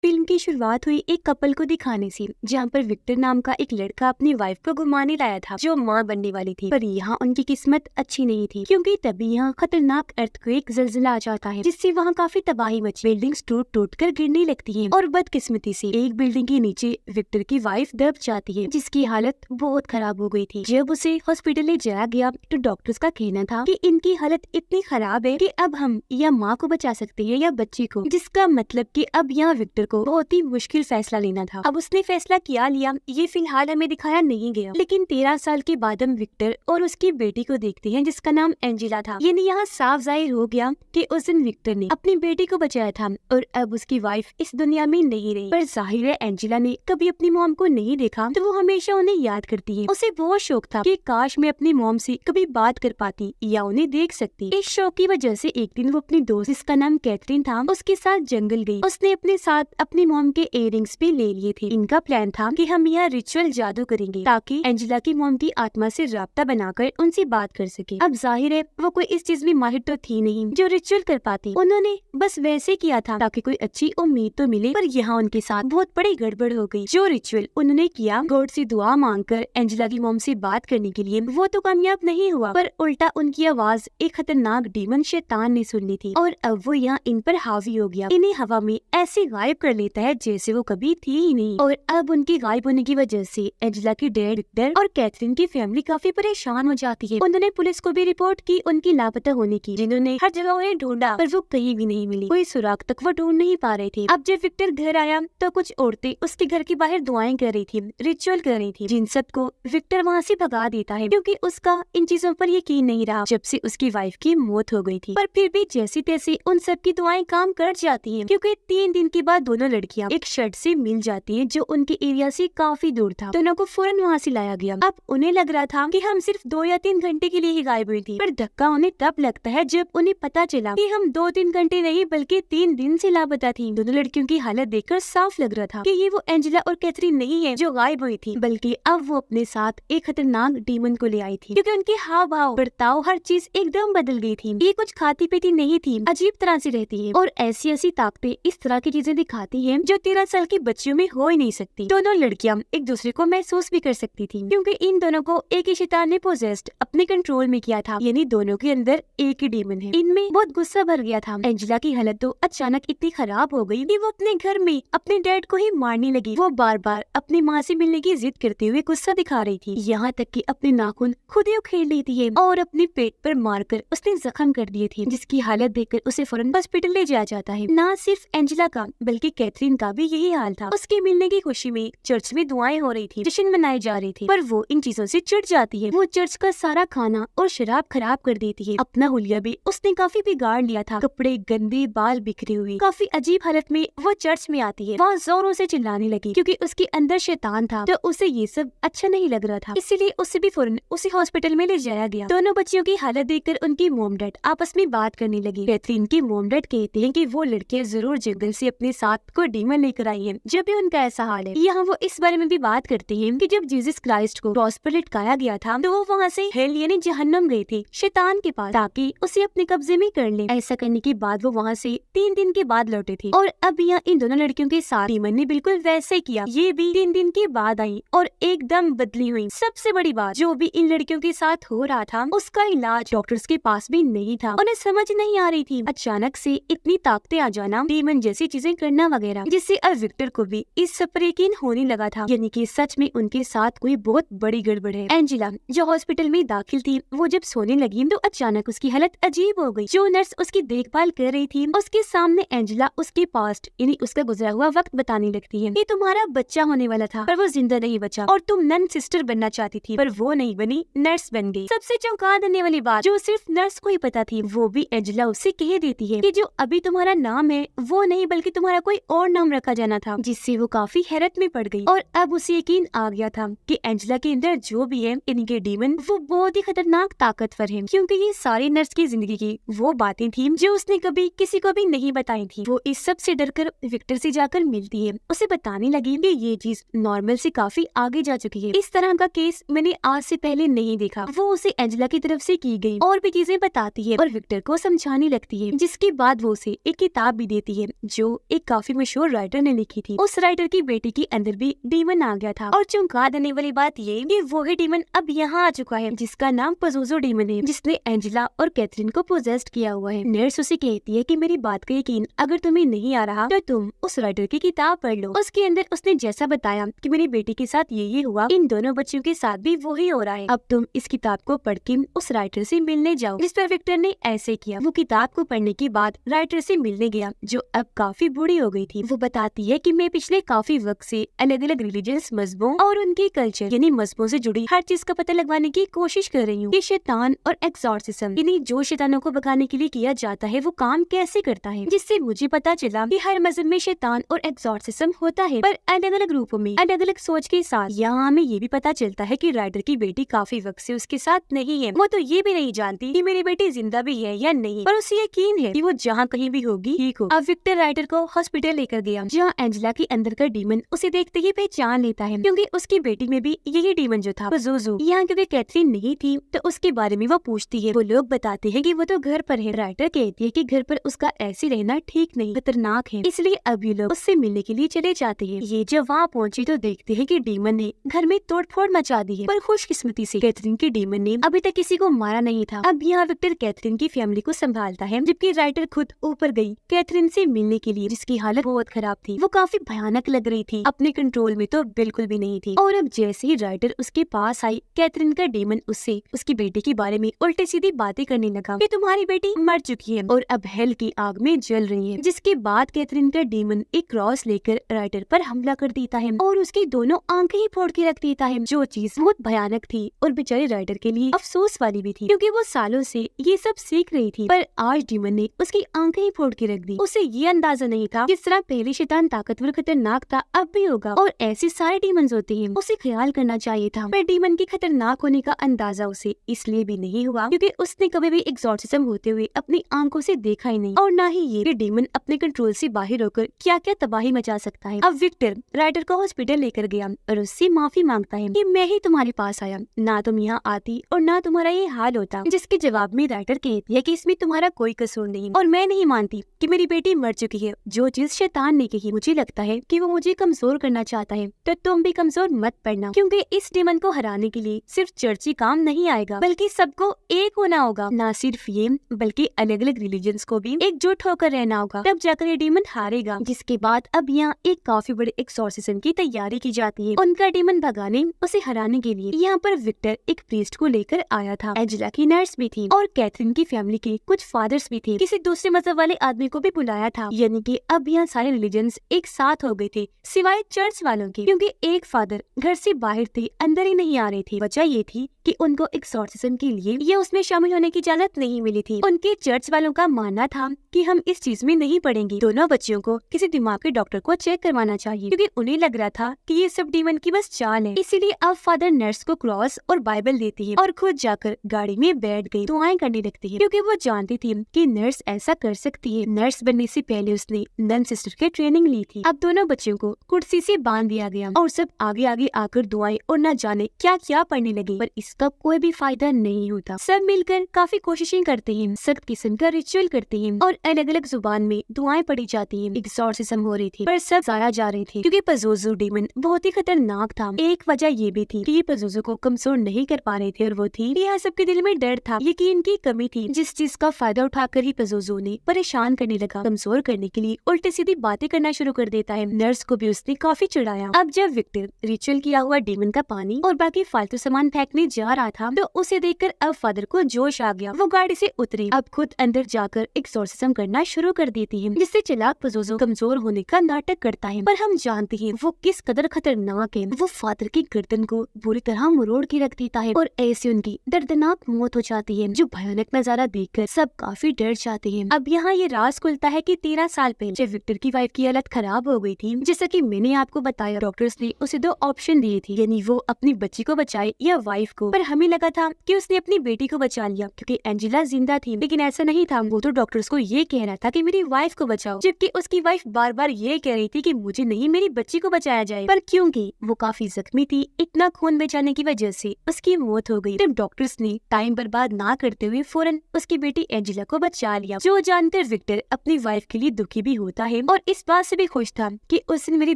Film की शुरुआत हुई एक कपल को दिखाने से, जहाँ पर विक्टर नाम का एक लड़का अपनी वाइफ को घुमाने लाया था जो माँ बनने वाली थी। पर यहाँ उनकी किस्मत अच्छी नहीं थी, क्योंकि तभी यहाँ खतरनाक अर्थक्वेक ज़लज़ला आ जाता है, जिससे वहाँ काफी तबाही मची। बिल्डिंग्स टूट टूट कर गिरने लगती हैं और बदकिस्मती से एक बिल्डिंग के नीचे विक्टर की वाइफ दब जाती है, जिसकी हालत बहुत खराब हो गई थी। जब उसे हॉस्पिटल ले जाया गया तो डॉक्टर्स का कहना था कि इनकी हालत इतनी खराब है कि अब हम या माँ को बचा सकते हैं या बच्चे को, जिसका मतलब कि अब यहाँ विक्टर को बहुत ही मुश्किल फैसला लेना था। अब उसने फैसला क्या लिया ये फिलहाल हमें दिखाया नहीं गया, लेकिन 13 साल के बाद हम विक्टर और उसकी बेटी को देखते हैं जिसका नाम एंजेला था। यानी यहाँ साफ जाहिर हो गया कि उस दिन विक्टर ने अपनी बेटी को बचाया था और अब उसकी वाइफ इस दुनिया में नहीं रही। पर जाहिर है एंजेला ने कभी अपनी मॉम को नहीं देखा तो वो हमेशा उन्हें याद करती है। उसे बहुत शौक था कि काश मैं अपनी मॉम से कभी बात कर पाती या उन्हें देख सकती। इस शौक की वजह से एक दिन वो अपनी दोस्त जिसका नाम कैथरीन था उसके साथ जंगल गई। उसने अपने साथ अपनी मॉम के इयररिंग्स भी ले लिए थे। इनका प्लान था कि हम यहाँ रिचुअल जादू करेंगे ताकि एंजेला की मॉम की आत्मा से राब्ता बनाकर उनसे बात कर सके। अब जाहिर है वो कोई इस चीज में माहिर तो थी नहीं जो रिचुअल कर पाती। उन्होंने बस वैसे किया था ताकि कोई अच्छी उम्मीद तो मिले, पर यहाँ उनके साथ बहुत बड़ी गड़बड़ हो गई। जो रिचुअल उन्होंने किया गॉड से दुआ मांगकर एंजेला की मॉम से बात करने के लिए, वो तो कामयाब नहीं हुआ, पर उल्टा उनकी आवाज एक खतरनाक डीमन शैतान ने सुन ली थी और अब वो यहाँ इन पर हावी हो गया। इन्हें हवा में ऐसे गायब कर लेता है जैसे वो कभी थी ही नहीं। और अब उनके गायब होने की वजह से एंजेला की डैड विक्टर और कैथरीन की फैमिली काफी परेशान हो जाती है। उन्होंने पुलिस को भी रिपोर्ट की उनकी लापता होने की, जिन्होंने हर जगह उन्हें ढूंढा पर वो कहीं भी नहीं मिली। कोई सुराग तक वो ढूंढ नहीं पा रहे थे। अब जब विक्टर घर आया तो कुछ औरतें उसके घर के बाहर दुआएं कर रही थी, रिचुअल कर रही थी, जिन सबको विक्टर वहाँ से भगा देता है क्योंकि उसका इन चीजों पर यकीन नहीं रहा जब से उसकी वाइफ की मौत हो गई थी। पर फिर भी जैसी तैसी उन सब की दुआएं काम कर जाती हैं, क्योंकि 3 दिन के बाद दोनों लड़कियां एक शर्ट से मिल जाती हैं जो उनके एरिया से काफी दूर था। दोनों को फौरन वहाँ से लाया गया। अब उन्हें लग रहा था कि हम सिर्फ 2 या 3 घंटे के लिए ही गायब हुई थी, पर धक्का उन्हें तब लगता है जब उन्हें पता चला कि हम 2-3 घंटे नहीं बल्कि 3 दिन से लापता थी। दोनों लड़कियों की हालत देखकर साफ लग रहा था कि ये वो एंजेला और कैथरीन नहीं है जो गायब हुई थी, बल्कि अब वो अपने साथ एक खतरनाक डीमन को ले आई थी, क्योंकि उनके हाव भाव बर्ताव हर चीज एकदम बदल गई थी। ये कुछ खाती पीती नहीं थी, अजीब तरह से रहती है और ऐसी ऐसी ताकतें इस तरह की चीजें दिखाती है जो 13 साल की बच्चियों में हो ही नहीं सकती। दोनों लड़कियां एक दूसरे को महसूस भी कर सकती थी, क्योंकि इन दोनों को एक ही शैतान ने पोजेस्ड अपने कंट्रोल में किया था। यानी दोनों के अंदर एक ही डीमन है। इनमें बहुत गुस्सा भर गया था। एंजेला की हालत तो अचानक इतनी खराब हो गई कि वो अपने घर में अपने डैड को ही मारने लगी। वो बार बार अपनी माँ से मिलने की जिद करते हुए गुस्सा दिखा रही थी, यहाँ तक कि अपने नाखून खुद ही उखेड़ लेती है और अपने पेट पर मारकर उसने जख्म कर दिए थे, जिसकी हालत देखकर उसे फौरन हॉस्पिटल ले जाया जाता है। न सिर्फ एंजेला का बल्कि कैथरीन का भी यही हाल था। उसके मिलने की खुशी में चर्च में दुआएं हो रही थी, जश्न मनाए जा रहे थे, पर वो इन चीजों से चिढ़ जाती है। वो चर्च का सारा खाना और शराब खराब कर देती है। अपना हुलिया भी उसने काफी बिगाड़ लिया था, कपड़े गंदे, बाल बिखरे हुए, काफी अजीब हालत में वो चर्च में आती है। वहाँ जोरों से चिल्लाने लगी क्योंकि उसके अंदर शैतान था, तो उसे ये सब अच्छा नहीं लग रहा था, इसीलिए उसे भी फौरन उसी हॉस्पिटल में ले जाया गया। दोनों बच्चियों की हालत देखकर उनकी मोम डैड आपस में बात करने लगी। कैथरीन की मोम डैड कहते हैं कि वो लड़कियां जरूर जंगल से अपने साथ कोई डीमन लेकर आई है जब भी उनका ऐसा हाल है। यहाँ वो इस बारे में भी बात करते हैं कि जब जीसस क्राइस्ट को क्रॉस पर लटकाया गया था तो वो वहाँ से हेल यानी जहन्नम गए थे शैतान के पास, ताकि उसे अपने कब्जे में कर ले। ऐसा करने के बाद वो वहाँ से 3 दिन के बाद लौटे थे और अब यहाँ इन दोनों लड़कियों के साथ डीमन ने बिल्कुल वैसे किया। ये भी 3 दिन के बाद आई और एकदम बदली हुई। सबसे बड़ी बात, जो भी इन लड़कियों के साथ हो रहा था उसका इलाज डॉक्टर्स के पास भी नहीं था। उन्हें समझ नहीं आ रही थी अचानक से इतनी ताकतें आ जाना, डीमन जैसी चीजें करना वगैरह, जिससे अब विक्टर को भी इस सब पर यकीन होने लगा था, यानी कि सच में उनके साथ कोई बहुत बड़ी गड़बड़ है। एंजेला जो हॉस्पिटल में दाखिल थी, वो जब सोने लगी तो अचानक उसकी हालत अजीब हो गई। जो नर्स उसकी देखभाल कर रही थी उसके सामने एंजेला उसके पास्ट यानी उसका गुजरा हुआ वक्त बताने लगती है। ये तुम्हारा बच्चा होने वाला था पर वो जिंदा नहीं बचा और तुम नन सिस्टर बनना चाहती थी पर वो नहीं बनी, नर्स बन गई। सबसे चौंका देने वाली बात जो सिर्फ नर्स को ही पता थी, वो भी एंजेला उससे कह देती है कि जो अभी तुम्हारा नाम है वो नहीं बल्कि तुम्हारा कोई और नाम रखा जाना था, जिससे वो काफी हैरत में पड़ गई। और अब उसे यकीन आ गया था कि एंजेला के अंदर जो भी है इनके डीमन वो बहुत ही खतरनाक ताकतवर है, क्योंकि ये सारी नर्स की जिंदगी की वो बातें थी जो उसने कभी किसी को भी नहीं बताई थी। वो इस सब से डरकर विक्टर से जाकर मिलती है, उसे बताने लगी कि ये चीज नॉर्मल से काफी आगे जा चुकी है, इस तरह का केस मैंने आज से पहले नहीं देखा। वो उसे एंजेला की तरफ से की गई और भी चीजें बताती है और विक्टर को समझाने लगती है, जिसके बाद वो उसे एक किताब भी देती है जो एक काफी काफी मशहूर राइटर ने लिखी थी। उस राइटर की बेटी के अंदर भी डीमन आ गया था और चौंका देने वाली बात ये कि वही डीमन अब यहाँ आ चुका है जिसका नाम पजोजो डीमन है, जिसने एंजेला और कैथरीन को पोजेस्ड किया हुआ है। नर्स उसे कहती है कि मेरी बात का यकीन अगर तुम्हें नहीं आ रहा तो तुम उस राइटर की किताब पढ़ लो। उसके अंदर उसने जैसा बताया कि मेरी बेटी के साथ ये हुआ, इन दोनों बच्चों के साथ भी वही हो रहा है। अब तुम इस किताब को पढ़ के उस राइटर से मिलने जाओ। जिस पर विक्टर ने ऐसे किया। वो किताब को पढ़ने के बाद राइटर से मिलने गया जो अब काफी बूढ़ी हो गई थी। वो बताती है कि मैं पिछले काफी वक्त से अलग अलग रिलीजियस मजहबों और उनके कल्चर यानी मजहबों से जुड़ी हर चीज का पता लगवाने की कोशिश कर रही हूँ कि शैतान और एक्सॉर्सिज्म यानी जो शैतानों को भगाने के लिए किया जाता है वो काम कैसे करता है। जिससे मुझे पता चला कि हर मजहब में शैतान और एक्सॉर्सिज्म होता है पर अलग अलग रूपों में अलग अलग सोच के साथ। यहाँ हमें ये भी पता चलता है कि राइटर की बेटी काफी वक्त से उसके साथ नहीं है। वो तो ये भी नहीं जानती कि मेरी बेटी जिंदा भी है या नहीं, पर उसे यकीन है कि वो जहाँ कहीं भी होगी ठीक हो। अब विक्टर राइटर को हॉस्पिटल लेकर गया जहाँ एंजेला के अंदर का डीमन उसे देखते ही पहचान लेता है क्योंकि उसकी बेटी में भी यही डीमन जो था वो जोजो। यहाँ क्योंकि कैथरीन नहीं थी तो उसके बारे में वो पूछती है। वो लोग बताते हैं कि वो तो घर पर है। राइटर कहती है कि घर पर उसका ऐसे रहना ठीक नहीं, खतरनाक है, इसलिए अब ये लोग उससे मिलने के लिए चले जाते हैं। ये जब वहाँ पहुंची तो देखते हैं कि डीमन ने घर में तोड़फोड़ मचा दी है, पर खुशकिस्मती से कैथरीन के डीमन ने अभी तक किसी को मारा नहीं था। अब यहाँ विक्टर कैथरीन की फैमिली को संभालता है जबकि राइटर खुद ऊपर गई कैथरीन से मिलने के लिए जिसकी हालत बहुत खराब थी। वो काफी भयानक लग रही थी, अपने कंट्रोल में तो बिल्कुल भी नहीं थी। और अब जैसे ही राइटर उसके पास आई कैथरीन का डीमन उससे उसकी बेटी के बारे में उल्टी सीधी बातें करने लगा कि तुम्हारी बेटी मर चुकी है और अब हेल की आग में जल रही है। जिसके बाद कैथरीन का डीमन एक क्रॉस लेकर राइटर पर हमला कर देता है और उसकी दोनों आंखें ही फोड़ के रख देता है, जो चीज बहुत भयानक थी और बेचारे राइटर के लिए अफसोस वाली भी थी क्योंकि वो सालों से ये सब सीख रही थी। पर आज डीमन ने उसकी आंखें ही फोड़ के रख दी। उसे ये अंदाजा नहीं था किस तरह पहले शैतान ताकतवर खतरनाक था अब भी होगा और ऐसे सारे डीमंस होते हैं। उसे ख्याल करना चाहिए था, पर डीमन के खतरनाक होने का अंदाजा उसे इसलिए भी नहीं हुआ क्योंकि उसने कभी भी एक्सॉर्सिज्म होते हुए अपनी आंखों से देखा ही नहीं और ना ही ये कि डीमन अपने कंट्रोल से बाहर होकर क्या क्या तबाही मचा सकता है। अब विक्टर राइटर को हॉस्पिटल लेकर गया और उससे माफी मांगता है कि मैं ही तुम्हारे पास आया, ना तुम यहाँ आती और ना तुम्हारा ये हाल होता। जिसके जवाब में राइटर कहती है कि इसमें तुम्हारा कोई कसूर नहीं और मैं नहीं मानती कि मेरी बेटी मर चुकी है। जो चीज शैतान ने कही मुझे लगता है कि वो मुझे कमजोर करना चाहता है, तो तुम भी कमजोर मत पड़ना क्योंकि इस डीमन को हराने के लिए सिर्फ चर्च ही काम नहीं आएगा बल्कि सबको एक होना होगा। ना सिर्फ ये बल्कि अलग अलग रिलीजन्स को भी एकजुट होकर रहना होगा, तब जाकर ये डीमन हारेगा। जिसके बाद अब यहाँ एक काफी बड़े एक्सॉर्सिज्म की तैयारी की जाती है उनका डीमन भगाने उसे हराने के लिए। यहाँ पर विक्टर एक प्रीस्ट को लेकर आया था, एंजेला की नर्स भी थी और कैथरीन की फैमिली के कुछ फादर्स भी थे। किसी दूसरे मजहब वाले आदमी को भी बुलाया था, यानी कि अब यहाँ सारे रिलीजन्स एक साथ हो गए थे सिवाय चर्च वालों के, क्योंकि एक फादर घर से बाहर थे, अंदर ही नहीं आ रहे थे। वजह ये थी कि उनको एक्सॉर्सिज्म के लिए या उसमें शामिल होने की इजाजत नहीं मिली थी। उनके चर्च वालों का मानना था कि हम इस चीज में नहीं पड़ेंगे, दोनों बच्चियों को किसी दिमाग के डॉक्टर को चेक करवाना चाहिए क्योंकि उन्हें लग रहा था कि ये सब डीमन की बस चाल है। इसीलिए अब फादर नर्स को क्रॉस और बाइबल देती है और खुद जाकर गाड़ी में बैठ गई, दुआएं करने लगती है क्योंकि वो जानती थी कि नर्स ऐसा कर सकती है। नर्स बनने से पहले उसने नन सिस्टर की ट्रेनिंग ली थी। अब दोनों बच्चों को कुर्सी से बांध दिया गया और सब आगे आगे आकर दुआएं और न जाने क्या क्या पढ़ने लगे, पर इसका कोई भी फायदा नहीं होता। सब मिलकर काफी कोशिशें करते हैं, सख्त किस्म का रिचुअल करते हैं और अलग अलग जुबान में दुआएं पढ़ी जाती हैं। एक्सॉर्सिज्म हो रही थी पर सब जाया जा रहे थे क्योंकि पजोजो डीमन बहुत ही खतरनाक था। एक वजह ये भी थी कि ये पजोजो को कमजोर नहीं कर पा रहे थे और वो थी यहाँ सबके दिल में डर था, यकीन की कमी थी, जिस चीज का फायदा उठाकर ही पजोजो ने परेशान करने लगा, कमजोर करने के लिए उल्टी सीधी बातें करना शुरू कर देता है। नर्स को भी उसने काफी चिढ़ाया। अब जब विक्टर रिचुअल किया हुआ डीमन का पानी और बाकी फालतू सामान फेंकने जा रहा था तो उसे देखकर अब फादर को जोश आ गया। वो गाड़ी से उतरी, अब खुद अंदर जाकर एक्सॉर्सिज्म करना शुरू कर देती है, जिससे चालाक पजोजो कमजोर होने का नाटक करता है। पर हम जानते हैं वो किस कदर खतरनाक है। वो फादर की गर्दन को बुरी तरह मरोड़ के रख देता है और ऐसे उनकी दर्दनाक मौत हो जाती है, जो भयानक नजारा देखकर सब काफी डर जाते हैं। अब यहाँ ये राज खुलता है कि 13 साल पहले जब विक्टर की वाइफ की हालत खराब हो गई थी, जैसा कि मैंने आपको बताया, डॉक्टर्स ने उसे 2 ऑप्शन दिए थे, यानी वो अपनी बच्ची को बचाए या वाइफ को। पर हमें लगा था कि उसने अपनी बेटी को बचा लिया क्योंकि एंजेला जिंदा थी, लेकिन ऐसा नहीं था। वो तो डॉक्टर्स को ये कह रहा था कि मेरी वाइफ को बचाओ, जबकि उसकी वाइफ बार बार ये कह रही थी कि मुझे नहीं, मेरी बच्ची को बचाया जाए। पर क्योंकि वो काफी जख्मी थी, इतना खून बचाने की वजह से उसकी मौत हो गई। तब डॉक्टर्स ने टाइम बर्बाद ना करते हुए फौरन उसकी बेटी एंजेला को बचा लिया, जो जानकर विक्टर अपनी वाइफ के लिए दुखी भी होता है है और इस बात से भी खुश था कि उसने मेरी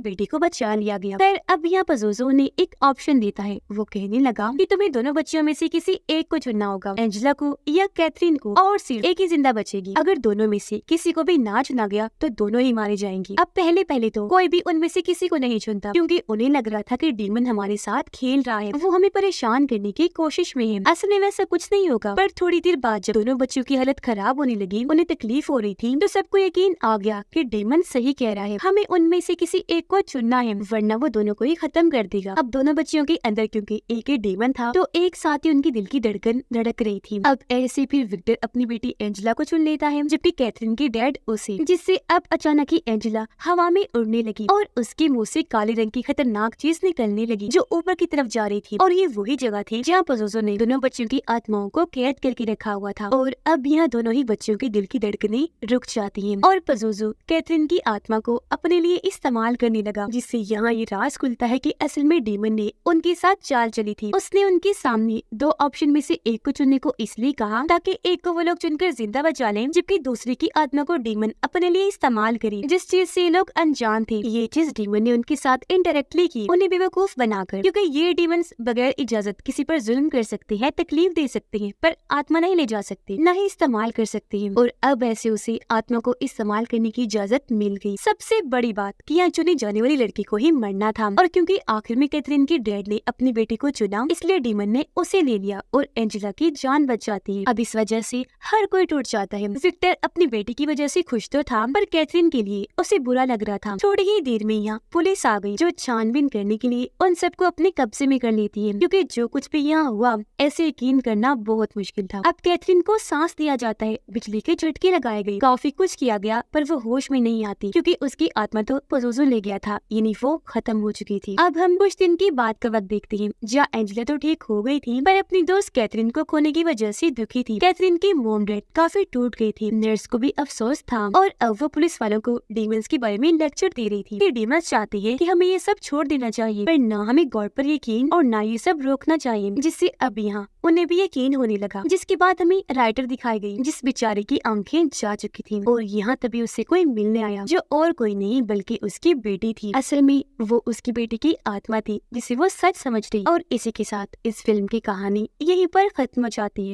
बेटी को बचा लिया गया। फिर अब यहाँ पजोजो ने एक ऑप्शन देता है। वो कहने लगा कि तुम्हें दोनों बच्चियों में से किसी एक को चुनना होगा, एंजेला को या कैथरीन को, और सिर्फ एक ही जिंदा बचेगी। अगर दोनों में से किसी को भी ना चुना गया तो दोनों ही मारी जाएंगी। अब पहले तो कोई भी उनमें से किसी को नहीं चुनता, क्योंकि उन्हें लग रहा था कि डीमन हमारे साथ खेल रहा है, वो हमें परेशान करने की कोशिश में है। असल में वैसा कुछ नहीं होगा। पर थोड़ी देर बाद जब दोनों बच्चों की हालत खराब होने लगी, उन्हें तकलीफ हो रही थी, तो सबको यकीन आ गया कि डीमन सही कह रहा है, हमें उनमें से किसी एक को चुनना है, वरना वो दोनों को ही खत्म कर देगा। अब दोनों बच्चियों के अंदर क्योंकि एक ही डीमन था, तो एक साथ ही उनकी दिल की धड़कन धड़क रही थी। अब ऐसे फिर विक्टर अपनी बेटी एंजेला को चुन लेता है, जबकि कैथरीन की डैड उसे, जिससे अब अचानक ही एंजेला हवा में उड़ने लगी और उसके मुंह से काले रंग की खतरनाक चीज निकलने लगी जो ऊपर की तरफ जा रही थी। और ये वही जगह थी जहाँ पजोजो ने दोनों बच्चों की आत्माओं को कैद करके रखा हुआ था। और अब यहाँ दोनों ही बच्चों के दिल की धड़कनें रुक जाती हैं और पजोजो कैथरीन की आत्मा को अपने लिए इस्तेमाल करने लगा, जिससे यहाँ ये राज खुलता है कि असल में डीमन ने उनके साथ चाल चली थी। उसने उनके सामने दो ऑप्शन में से एक को चुनने को इसलिए कहा ताकि एक को वो लोग चुनकर जिंदा बचा लें, जबकि दूसरे की आत्मा को डीमन अपने लिए इस्तेमाल करे। जिस चीज से लोग अनजान थे, ये चीज डीमन ने उनके साथ इनडायरेक्टली की, उन्हें बेवकूफ बनाकर, क्योंकि ये डीमंस बगैर इजाजत किसी पर जुल्म कर सकते हैं, तकलीफ दे सकते हैं, पर आत्मा नहीं ले जा सकते, न ही इस्तेमाल कर सकते हैं। और अब ऐसे उसे आत्मा को इस्तेमाल करने की इजाजत मिल गई। सबसे बड़ी बात कि यहाँ चुनी जाने वाली लड़की को ही मरना था, और क्योंकि आखिर में कैथरीन की डैड ने अपनी बेटी को चुना, इसलिए डीमन ने उसे ले लिया और एंजेला की जान बच जाती है। अब इस वजह से हर कोई टूट जाता है। विक्टर अपनी बेटी की वजह से खुश तो था, पर कैथरीन के लिए उसे बुरा लग रहा था। थोड़ी ही देर में यहाँ पुलिस आ गई, जो छानबीन करने के लिए उन सबको अपने कब्जे में कर लेती है, क्योंकि जो कुछ भी यहाँ हुआ ऐसे यकीन करना बहुत मुश्किल था। अब कैथरीन को सांस दिया जाता है, बिजली के झटके लगाए गए, काफी कुछ किया गया, पर वो होश में नहीं आती, क्योंकि उसकी आत्मा तो पजोजो ले गया था, यानी वो खत्म हो चुकी थी। अब हम कुछ दिन की बात का वक्त देखते हैं, जहाँ एंजेला तो ठीक हो गई थी, पर अपनी दोस्त कैथरीन को खोने की वजह से दुखी थी। कैथरीन की मॉम डैड काफी टूट गई थी, नर्स को भी अफसोस था, और अब वो पुलिस वालों को डीमंस के बारे में लेक्चर दे रही थी कि डीमंस चाहती है कि हमें ये सब छोड़ देना चाहिए, पर ना हमें गॉड पर यकीन और ना ये सब रोकना चाहिए, जिससे अब यहाँ उन्हें भी यकीन होने लगा। जिसके बाद हमें राइटर दिखाई गई, जिस बेचारे की आंखें जा चुकी थी, और यहाँ तभी उससे कोई मिलने आया, जो और कोई नहीं बल्कि उसकी बेटी थी। असल में वो उसकी बेटी की आत्मा थी, जिसे वो सच समझ रही। और इसी के साथ इस फिल्म की कहानी यहीं पर खत्म हो जाती है।